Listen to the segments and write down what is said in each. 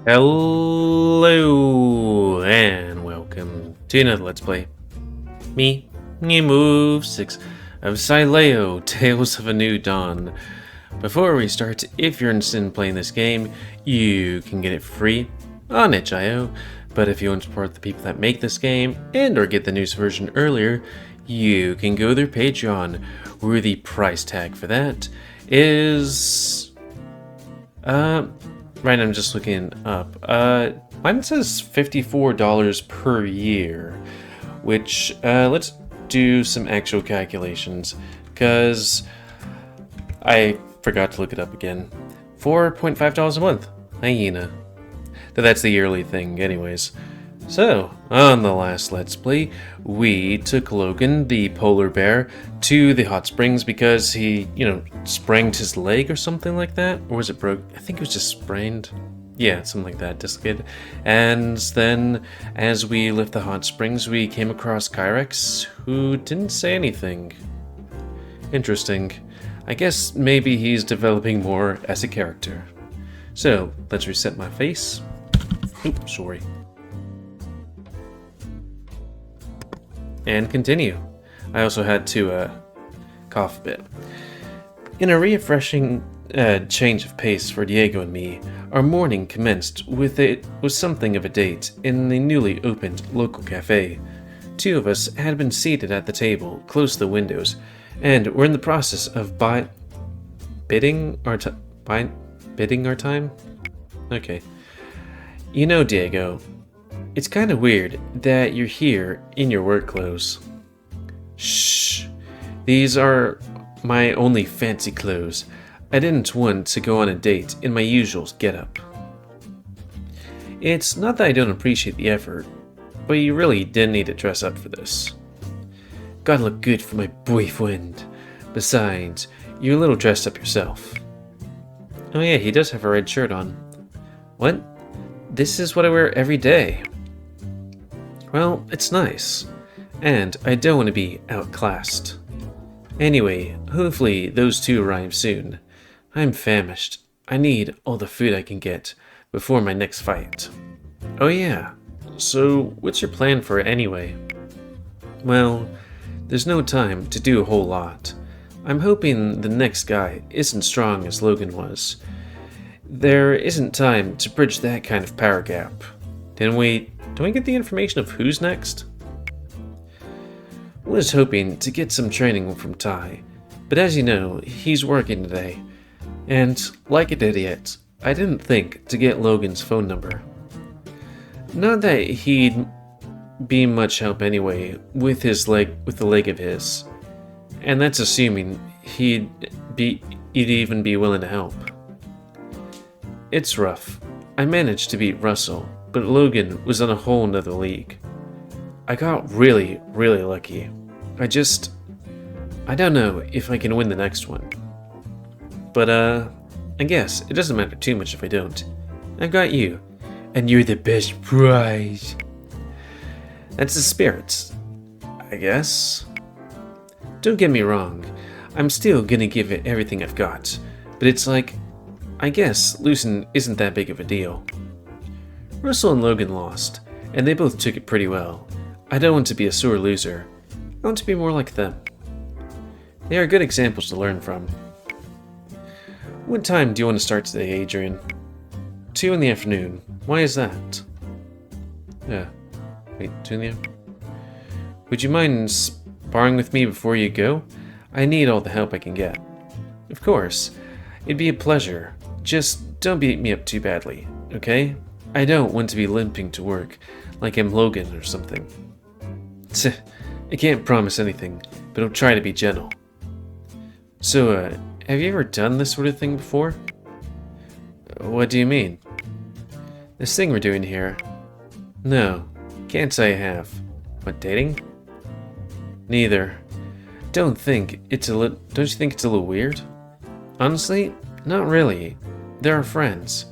Hello and welcome to another Let's Play. Me, GamerWolfSix of Sileo, Tales of a New Dawn. Before we start, if you're interested in playing this game, you can get it free on itch.io. But if you want to support the people that make this game and or get the newest version earlier, you can go to their Patreon, where the price tag for that is right, I'm just looking up. Mine says $54 per year, which, let's do some actual calculations, because I forgot to look it up again. $4.5 a month. Hyena. That's the yearly thing, anyways. So, on the last Let's Play, we took Logan, the polar bear, to the hot springs because he, sprained his leg or something like that. Or was it broke? I think it was just sprained. Yeah, something like that, dislocated. And then, as we left the hot springs, we came across Kyrex, who didn't say anything. Interesting. I guess maybe he's developing more as a character. So, let's reset my face. Oops, sorry. And continue. I also had to cough a bit. In a refreshing change of pace for Diego and me, our morning commenced with something of a date in the newly opened local cafe. Two of us had been seated at the table close to the windows, and were in the process of bidding our time. Okay. You know, Diego, it's kind of weird that you're here in your work clothes. Shh. These are my only fancy clothes. I didn't want to go on a date in my usual getup. It's not that I don't appreciate the effort, but you really didn't need to dress up for this. Gotta look good for my boyfriend. Besides, you're a little dressed up yourself. Oh yeah, he does have a red shirt on. What? This is what I wear every day. Well, it's nice, and I don't want to be outclassed. Anyway, hopefully those two arrive soon. I'm famished. I need all the food I can get before my next fight. Oh yeah, so what's your plan for it anyway? Well, there's no time to do a whole lot. I'm hoping the next guy isn't strong as Logan was. There isn't time to bridge that kind of power gap. Don't we get the information of who's next? I was hoping to get some training from Ty, but as you know, he's working today. And, like an idiot, I didn't think to get Logan's phone number. Not that he'd be much help anyway, with the leg of his. And that's assuming he'd even be willing to help. It's rough. I managed to beat Russell, but Logan was on a whole nother league. I got really, really lucky. I don't know if I can win the next one. But, I guess it doesn't matter too much if I don't. I've got you, and you're the best prize. That's the spirit, I guess. Don't get me wrong, I'm still gonna give it everything I've got, but it's like, I guess losing isn't that big of a deal. Russell and Logan lost, and they both took it pretty well. I don't want to be a sore loser. I want to be more like them. They are good examples to learn from. What time do you want to start today, Adrian? 2 in the afternoon. Why is that? Yeah. Wait, 2 in the afternoon? Would you mind sparring with me before you go? I need all the help I can get. Of course. It'd be a pleasure. Just don't beat me up too badly, okay? I don't want to be limping to work, like I'm Logan or something. I can't promise anything, but I'll try to be gentle. So, have you ever done this sort of thing before? What do you mean? This thing we're doing here? No, can't say I have. What, dating? Neither. Don't you think it's a little weird? Honestly, not really. They're our friends.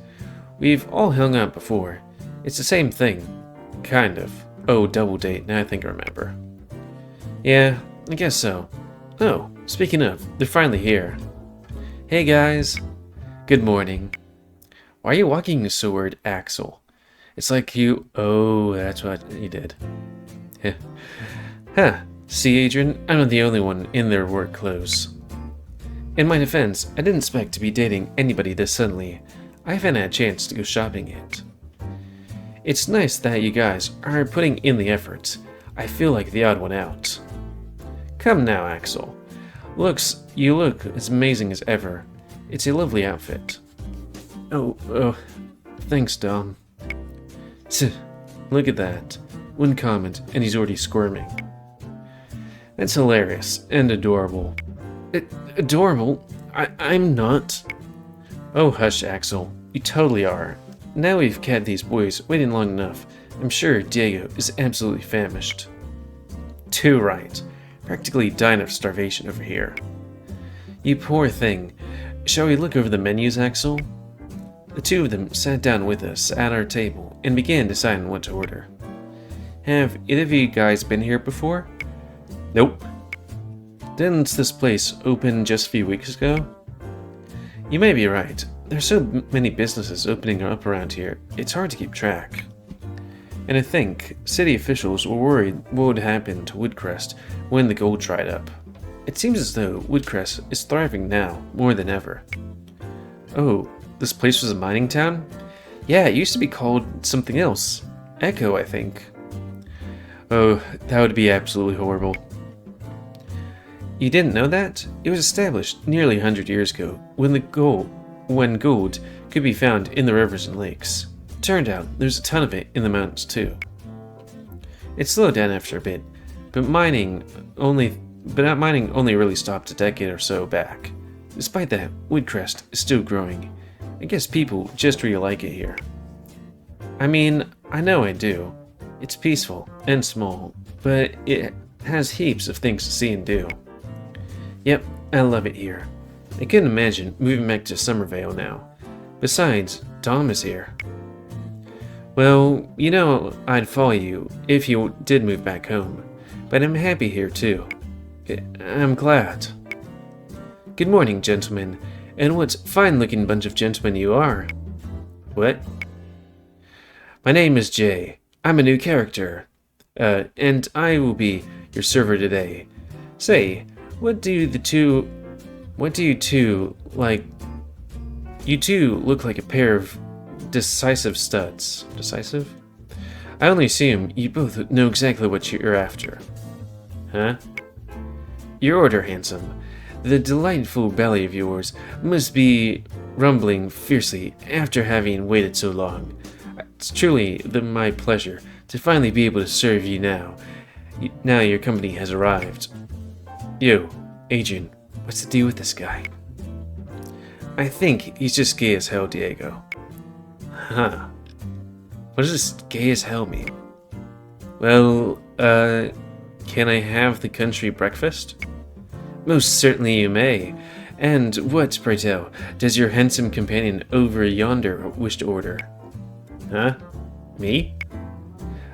We've all hung out before. It's the same thing. Kind of. Oh, double date, now I think I remember. Yeah, I guess so. Oh, speaking of, they're finally here. Hey guys. Good morning. Why are you walking so weird, Axel? It's like you... Oh, that's what you did. Huh. See, Adrian, I'm not the only one in their work clothes. In my defense, I didn't expect to be dating anybody this suddenly. I haven't had a chance to go shopping yet. It's nice that you guys are putting in the effort. I feel like the odd one out. Come now, Axel. You look as amazing as ever. It's a lovely outfit. Oh, thanks, Dom. Look at that. One comment, and he's already squirming. That's hilarious and adorable. Adorable? I'm not. Oh, hush, Axel. You totally are. Now we've kept these boys waiting long enough. I'm sure Diego is absolutely famished. Too right. Practically dying of starvation over here. You poor thing. Shall we look over the menus, Axel? The two of them sat down with us at our table and began deciding what to order. Have either of you guys been here before? Nope. Didn't this place open just a few weeks ago? You may be right. There's so many businesses opening up around here, it's hard to keep track. And I think city officials were worried what would happen to Woodcrest when the gold dried up. It seems as though Woodcrest is thriving now more than ever. Oh, this place was a mining town? Yeah, it used to be called something else. Echo, I think. Oh, that would be absolutely horrible. You didn't know that? It was established nearly 100 years ago when gold could be found in the rivers and lakes. Turned out there's a ton of it in the mountains too. It slowed down after a bit, but mining only really stopped a decade or so back. Despite that, Woodcrest is still growing. I guess people just really like it here. I mean, I know I do. It's peaceful and small, but it has heaps of things to see and do. Yep, I love it here. I couldn't imagine moving back to Summervale now. Besides, Dom is here. Well, you know I'd follow you if you did move back home, but I'm happy here too. I'm glad. Good morning, gentlemen, and what fine-looking bunch of gentlemen you are. What? My name is Jay. I'm a new character, and I will be your server today. Say, what do you two like? You two look like a pair of decisive studs. Decisive? I only assume you both know exactly what you're after. Huh? Your order, handsome. The delightful belly of yours must be rumbling fiercely after having waited so long. It's truly my pleasure to finally be able to serve you now. Now your company has arrived. Yo, Adrian, what's the deal with this guy? I think he's just gay as hell, Diego. Huh. What does this gay as hell mean? Well, can I have the country breakfast? Most certainly you may. And what, pray tell, does your handsome companion over yonder wish to order? Huh? Me?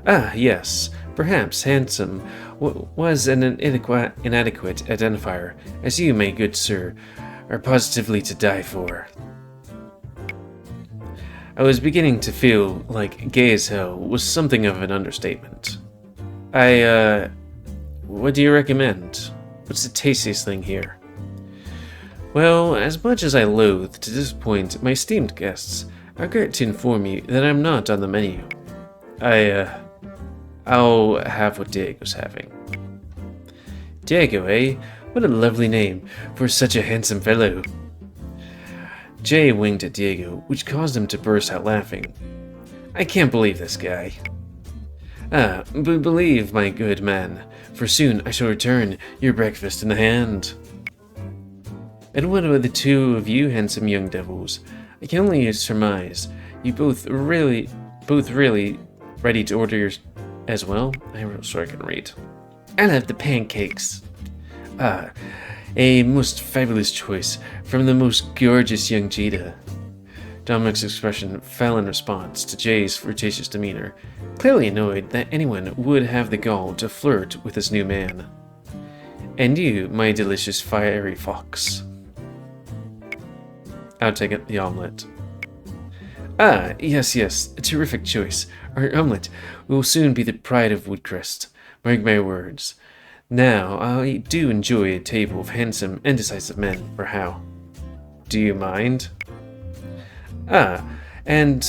Ah, yes. Perhaps handsome was an inadequate identifier, as you, my good sir, are positively to die for. I was beginning to feel like gay as hell was something of an understatement. What do you recommend? What's the tastiest thing here? Well, as much as I loathe to disappoint my esteemed guests, I regret to inform you that I'm not on the menu. I'll have what Diego's having. Diego, eh? What a lovely name for such a handsome fellow. Jay winked at Diego, which caused him to burst out laughing. I can't believe this guy. But believe, my good man, for soon I shall return your breakfast in the hand. And what about the two of you handsome young devils? I can only surmise you both really ready to order yours as well? I wrote so I can read. I'll have the pancakes. Ah, a most fabulous choice from the most gorgeous young cheetah. Dominic's expression fell in response to Jay's flirtatious demeanor, clearly annoyed that anyone would have the gall to flirt with this new man. And you, my delicious fiery fox. I'll take it the omelet. Ah, yes, yes, a terrific choice. Our omelette will soon be the pride of Woodcrest. Mark my words. Now, I do enjoy a table of handsome and decisive men, or how? Do you mind? Ah, and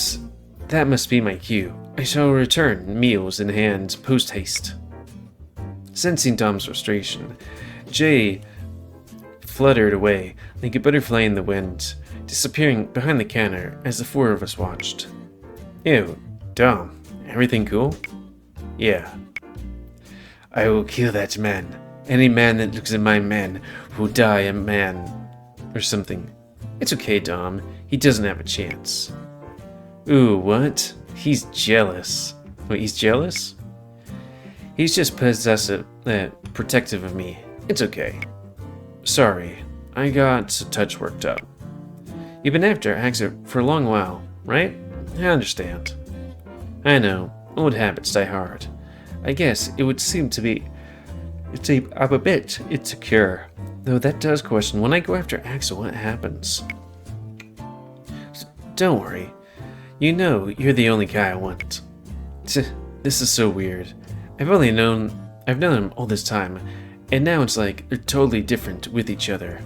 that must be my cue. I shall return, meals in hand, post-haste. Sensing Dom's frustration, Jay fluttered away like a butterfly in the wind, disappearing behind the counter as the four of us watched. Ew, Dom, everything cool? Yeah. I will kill that man. Any man that looks at my man will die a man. Or something. It's okay, Dom. He doesn't have a chance. Ooh, what? He's jealous. Wait, he's jealous? He's just possessive, protective of me. It's okay. Sorry, I got a touch worked up. You've been after Axel for a long while, right? I understand. I know, old habits die hard. I guess it would seem to be... I'm a bit insecure. Though that does question, when I go after Axel, what happens? Don't worry. You know you're the only guy I want. This is so weird. I've known him all this time, and now it's like they're totally different with each other.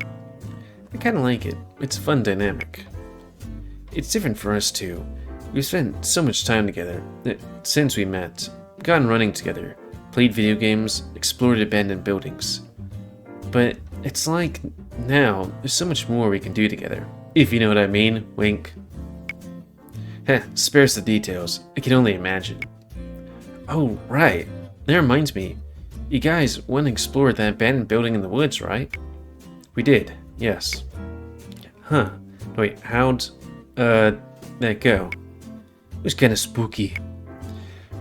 I kinda like it. It's a fun dynamic. It's different for us too. We've spent so much time together since we met, gone running together, played video games, explored abandoned buildings. But it's like now there's so much more we can do together. If you know what I mean, wink. Heh, spares the details. I can only imagine. Oh, right. That reminds me. You guys went and explored that abandoned building in the woods, right? We did, yes. Huh. Wait, how'd, that go? It was kinda spooky.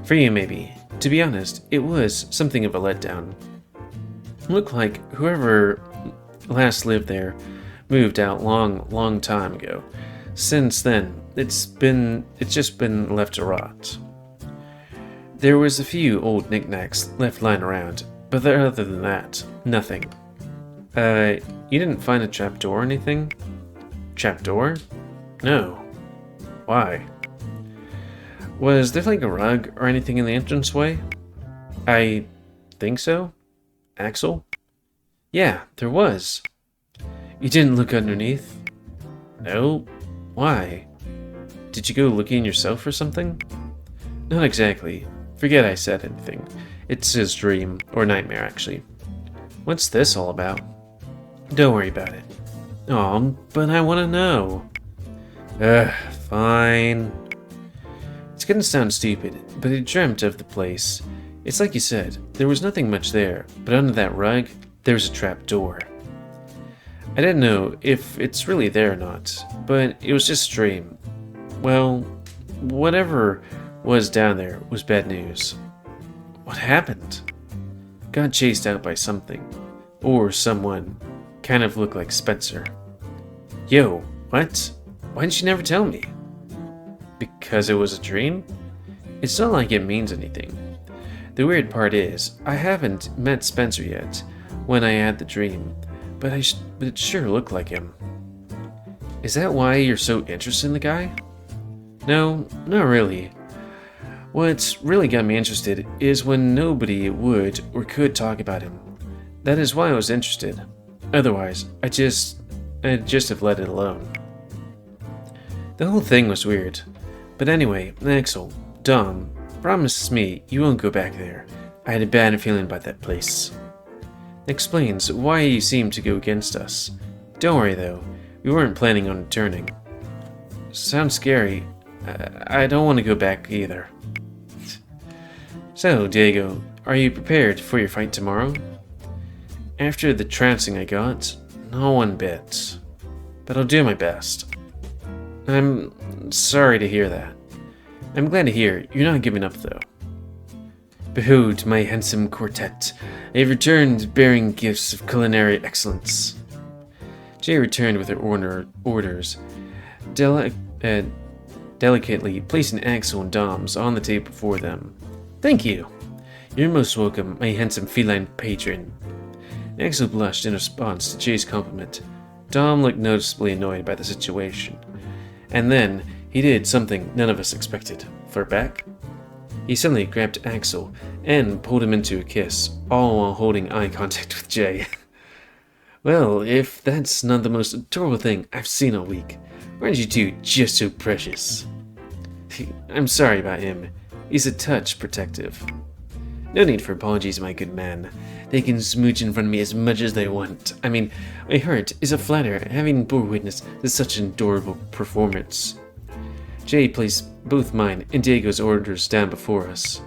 For you, maybe. To be honest, it was something of a letdown. It looked like whoever last lived there moved out long time ago. Since then, it's just been left to rot. There was a few old knickknacks left lying around, but other than that, nothing. You didn't find a trapdoor or anything? Trapdoor? No. Why? Was there like a rug or anything in the entranceway? I think so. Axel? Yeah, there was. You didn't look underneath? No. Why? Did you go looking yourself or something? Not exactly. Forget I said anything. It's his dream, or nightmare actually. What's this all about? Don't worry about it. Aw, but I want to know. Fine. It's gonna sound stupid, but I dreamt of the place. It's like you said, there was nothing much there, but under that rug, there was a trap door. I didn't know if it's really there or not, but it was just a dream. Well, whatever was down there was bad news. What happened? Got chased out by something. Or someone. Kind of looked like Spencer. Yo, what? Why didn't you never tell me? Because it was a dream? It's not like it means anything. The weird part is, I haven't met Spencer yet when I had the dream, but it sure looked like him. Is that why you're so interested in the guy? No, not really. What's really got me interested is when nobody would or could talk about him. That is why I was interested. Otherwise, I'd just have let it alone. The whole thing was weird. But anyway, Axel, Dom, promise me you won't go back there. I had a bad feeling about that place. Explains why you seem to go against us. Don't worry though, we weren't planning on returning. Sounds scary. I don't want to go back either. So, Diego, are you prepared for your fight tomorrow? After the trouncing I got, no one bit. But I'll do my best. I'm sorry to hear that. I'm glad to hear you're not giving up though. Behold my handsome quartet. I have returned bearing gifts of culinary excellence. Jay returned with her orders, delicately placing Axel and Dom's on the table before them. Thank you. You're most welcome, my handsome feline patron. Axel blushed in response to Jay's compliment. Dom looked noticeably annoyed by the situation. And then he did something none of us expected. Flirt back? He suddenly grabbed Axel and pulled him into a kiss, all while holding eye contact with Jay. Well, if that's not the most adorable thing I've seen all week, aren't you two just so precious? I'm sorry about him. He's a touch protective. No need for apologies, my good man. They can smooch in front of me as much as they want. I mean, my heart is a flatter having bore witness to such an adorable performance. Jay placed both mine and Diego's orders down before us.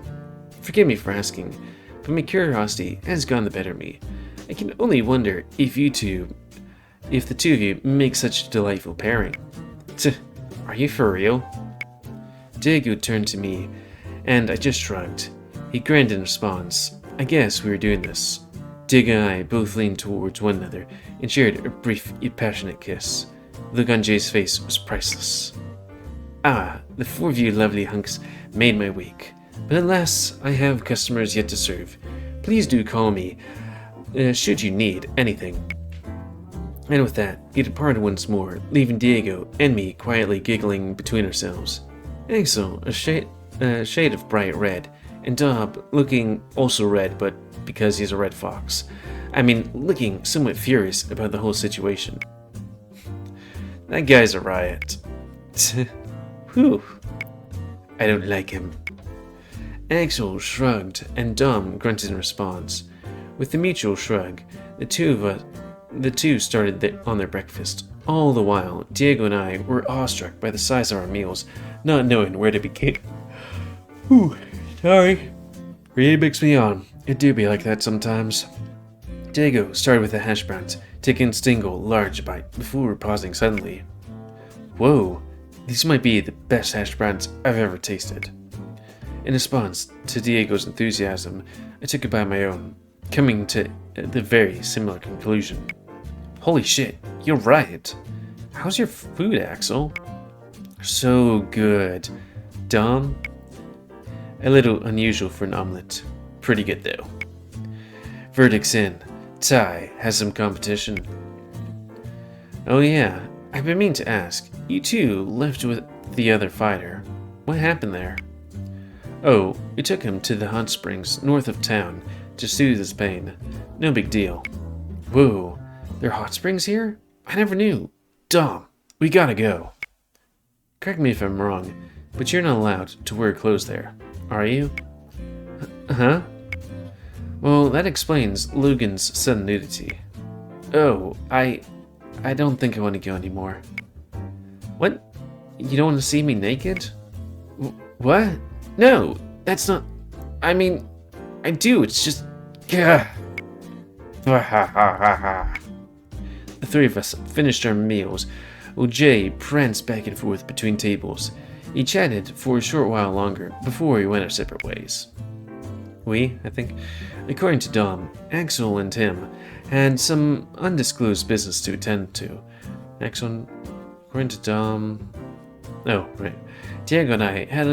Forgive me for asking, but my curiosity has gone the better of me. I can only wonder if the two of you make such a delightful pairing. Are you for real? Diego turned to me, and I just shrugged. He grinned in response. I guess we were doing this. Diego and I both leaned towards one another and shared a brief yet passionate kiss. The look on Jay's face was priceless. Ah, the four of you lovely hunks made my week. But alas, I have customers yet to serve. Please do call me, should you need anything. And with that, he departed once more, leaving Diego and me quietly giggling between ourselves. Axel, a shade of bright red, and Dob looking also red, but because he's a red fox. I mean, looking somewhat furious about the whole situation. That guy's a riot. Whew. I don't like him. Axel shrugged, and Dom grunted in response. With the mutual shrug, the two started on their breakfast. All the while, Diego and I were awestruck by the size of our meals, not knowing where to begin. Whew, sorry. Really makes me yawn. It do be like that sometimes. Diego started with the hash browns, taking a single large bite before pausing suddenly. Whoa, these might be the best hash browns I've ever tasted. In response to Diego's enthusiasm, I took a bite of my own, coming to the very similar conclusion. Holy shit, you're right. How's your food, Axel? So good. Dom? A little unusual for an omelet. Pretty good though. Verdict's in. Ty has some competition. Oh yeah, I've been meaning to ask. You two left with the other fighter. What happened there? Oh, we took him to the hot springs north of town to soothe his pain. No big deal. Whoa, there are hot springs here? I never knew. Dom, we gotta go. Correct me if I'm wrong, but you're not allowed to wear clothes there, are you? Huh? Well, that explains Logan's sudden nudity. Oh, I don't think I want to go anymore. What? You don't want to see me naked? What? No, that's not... I mean, I do, it's just... Gah. The three of us finished our meals, while Jay pranced back and forth between tables. He chatted for a short while longer before we went our separate ways. We, I think, according to Dom, Axel and him had some undisclosed business to attend to. Axel, according to Dom... Oh, right. Diego and I had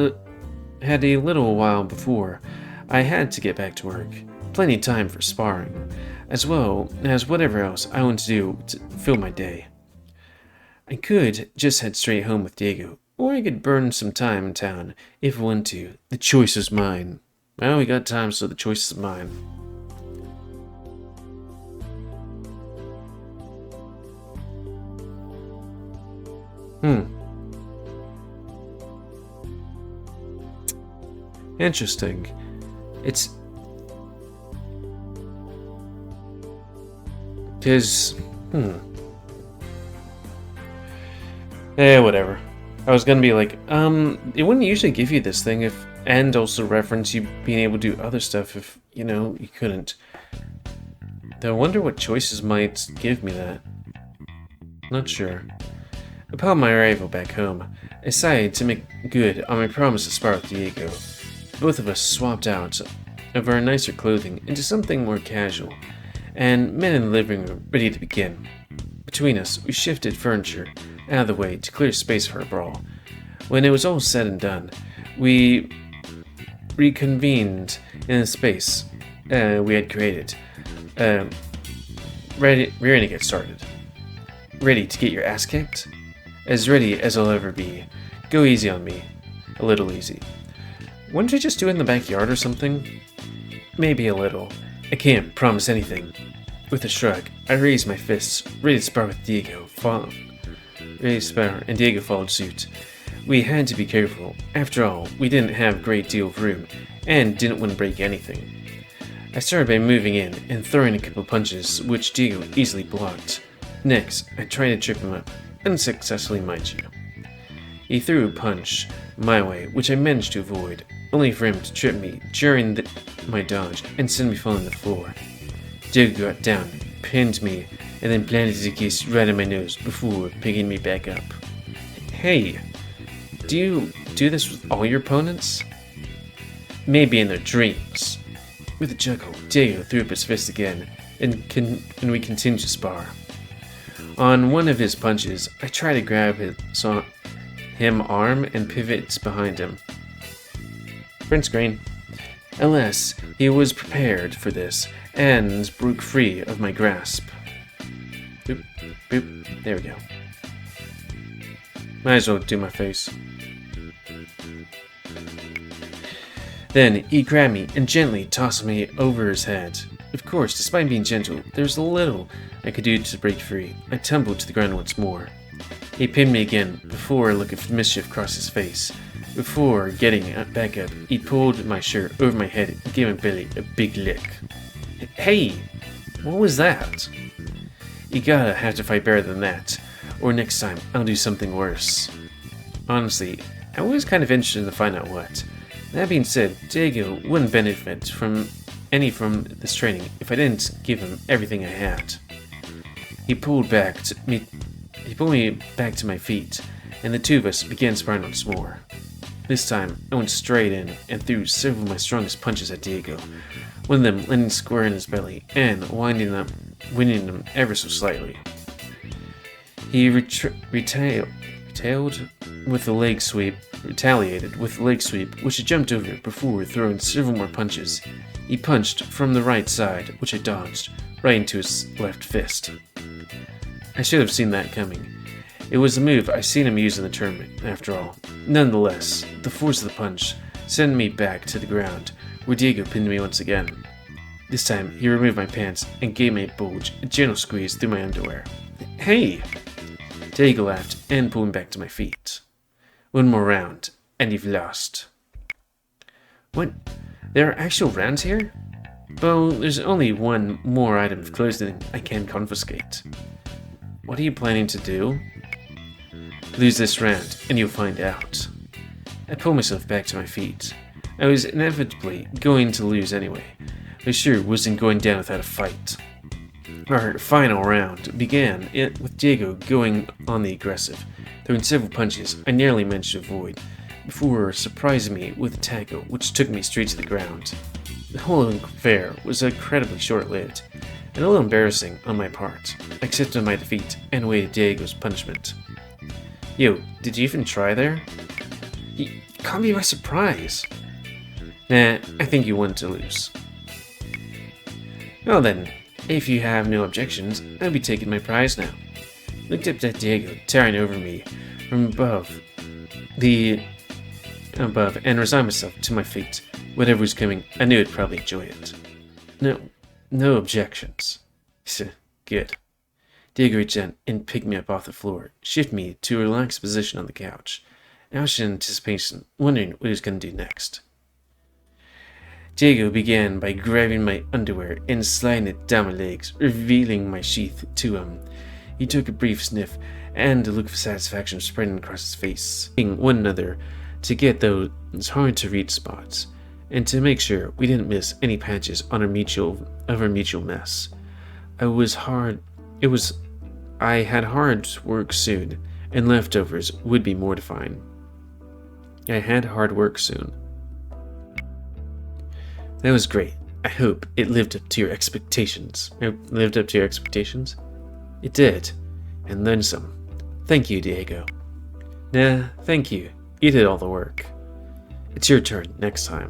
a little while before I had to get back to work. Plenty of time for sparring, as well as whatever else I wanted to do to fill my day. I could just head straight home with Diego, or I could burn some time in town if I wanted to. The choice is mine. Well, we got time, so the choice is mine. Interesting. It's... Because... whatever. I was gonna be like, it wouldn't usually give you this thing if... And also reference you being able to do other stuff if, you know, you couldn't. Though I wonder what choices might give me that. Not sure. Upon my arrival back home, I decided to make good on my promise to spar with Diego. Both of us swapped out of our nicer clothing into something more casual, and met in the living room ready to begin. Between us, we shifted furniture out of the way to clear space for a brawl. When it was all said and done, we reconvened in the space we had created, ready to get started. Ready to get your ass kicked? As ready as I'll ever be. Go easy on me. A little easy. Wouldn't you just do it in the backyard or something? Maybe a little. I can't promise anything. With a shrug, I raised my fists, ready to spar with Diego. Ready to spar, and Diego followed suit. We had to be careful. After all, we didn't have a great deal of room, and didn't want to break anything. I started by moving in and throwing a couple punches, which Diego easily blocked. Next, I tried to trip him up, unsuccessfully, mind you. He threw a punch my way, which I managed to avoid, only for him to trip me during my dodge and send me falling to the floor. Diego got down, pinned me, and then planted his kiss right on my nose before picking me back up. Hey, do you do this with all your opponents? Maybe in their dreams. With a chuckle, Diego threw up his fist again, and we continued to spar. On one of his punches, I tried to grab him arm and pivot behind him. Print screen. Alas, he was prepared for this, and broke free of my grasp. Boop, boop, there we go. Might as well do my face. Then he grabbed me and gently tossed me over his head. Of course, despite being gentle, there was little I could do to break free. I tumbled to the ground once more. He pinned me again, before a look of mischief crossed his face. Before getting back up, he pulled my shirt over my head and gave my belly a big lick. Hey, what was that? You gotta have to fight better than that, or next time I'll do something worse. Honestly, I was kind of interested to find out what. That being said, Diego wouldn't benefit from this training if I didn't give him everything I had. He pulled me back to my feet, and the two of us began sparring once more. This time, I went straight in and threw several of my strongest punches at Diego, one of them landing square in his belly and winning him ever so slightly. He retaliated with a leg sweep, which I jumped over before throwing several more punches. He punched from the right side, which I dodged, right into his left fist. I should have seen that coming. It was a move I seen him use in the tournament, after all. Nonetheless, the force of the punch sent me back to the ground, where Diego pinned me once again. This time, he removed my pants and gave me a gentle squeeze through my underwear. Hey! Diego laughed and pulled me back to my feet. One more round, and you've lost. What? There are actual rounds here? Well, there's only one more item of clothing I can confiscate. What are you planning to do? Lose this round, and you'll find out. I pulled myself back to my feet. I was inevitably going to lose anyway. I sure wasn't going down without a fight. Our final round began with Diego going on the aggressive, throwing several punches I nearly managed to avoid, before surprising me with a tackle which took me straight to the ground. The whole affair was incredibly short-lived, and a little embarrassing on my part. I accepted my defeat and awaited Diego's punishment. Yo, did you even try there? You caught me by surprise. Nah, I think you wanted to lose. Well then, if you have no objections, I'll be taking my prize now. Looked up at Diego, towering over me from above, and resigned myself to my fate. Whatever was coming, I knew I'd probably enjoy it. No objections. Good. Diego reached in and picked me up off the floor, shifted me to a relaxed position on the couch. I was in anticipation, wondering what he was going to do next. Diego began by grabbing my underwear and sliding it down my legs, revealing my sheath to him. He took a brief sniff, and a look of satisfaction spreading across his face, one another to get those hard-to-reach spots, and to make sure we didn't miss any patches on our mutual mess. I had hard work soon, and leftovers would be mortifying. I had hard work soon. That was great. I hope it lived up to your expectations. It did. And then some. Thank you, Diego. Nah, thank you. You did all the work. It's your turn next time.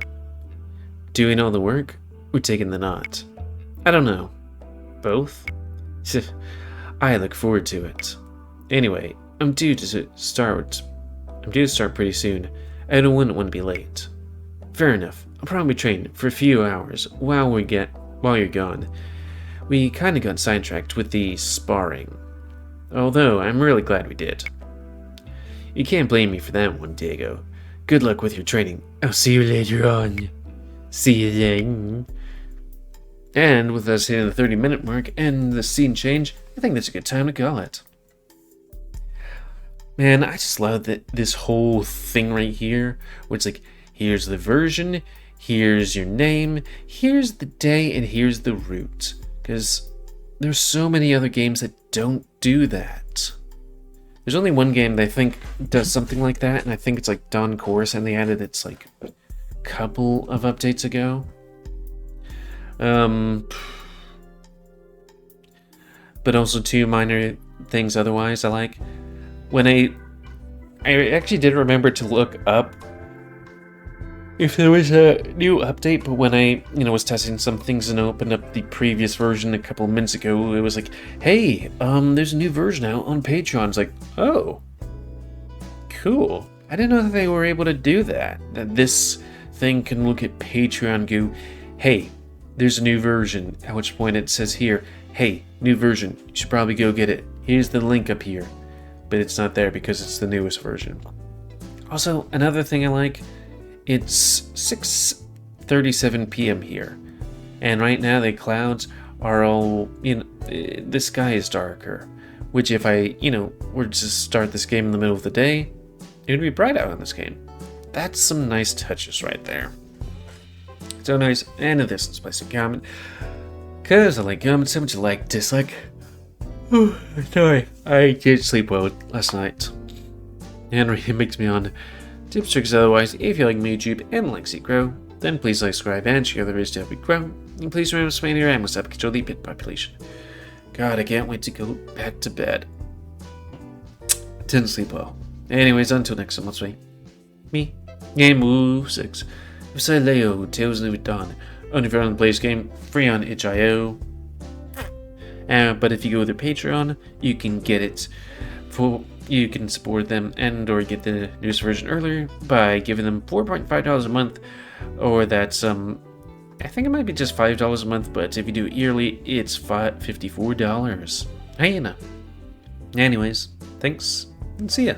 Doing all the work, or taking the knot? I don't know. Both? I look forward to it. Anyway, I'm due to start I'm due to start pretty soon. I wouldn't want to be late. Fair enough. I'll probably train for a few hours while you're gone. We kinda got sidetracked with the sparring. Although, I'm really glad we did. You can't blame me for that one, Diego. Good luck with your training. I'll see you later on. See you then. And with us hitting the 30-minute mark and the scene change, I think that's a good time to call it. Man, I just love that this whole thing right here, where it's like, here's the version, here's your name, here's the day, and here's the route. Because there's so many other games that don't do that. There's only one game that I think does something like that, and I think it's like Dawn Course, and they added it's like a couple of updates ago. But also two minor things otherwise I like. When I actually did remember to look up if there was a new update, but when I, was testing some things and opened up the previous version a couple of minutes ago, it was like, hey, there's a new version out on Patreon. It's like, oh, cool. I didn't know that they were able to do that. That this thing can look at Patreon and go, hey, there's a new version. At which point it says here, hey, new version. You should probably go get it. Here's the link up here. But it's not there because it's the newest version. Also, another thing I like, it's 6:37 p.m. here. And right now the clouds are all, the sky is darker. Which if I, were to start this game in the middle of the day, it would be bright out in this game. That's some nice touches right there. So nice. And if this, let's place a comment. Because I like comments so much, like, dislike. Oh, sorry. I didn't sleep well last night. And it makes me on tips, tricks, otherwise. If you like me YouTube and like see grow, then please like, subscribe, and share the videos to help me grow. And please remember to spend your ammo to control the pit population. God, I can't wait to go back to bed. Didn't sleep well. Anyways, until next time, let's wait. Me, GamerWolfSix. With Sileo, Tales of Dawn. Unveiled plays game, free on itch.io. But if you go to their Patreon, you can get it you can support them and or get the newest version earlier by giving them $4.5 a month, or that's I think it might be just $5 a month, but if you do it yearly, it's $54. Hey, Anyways, thanks and see ya.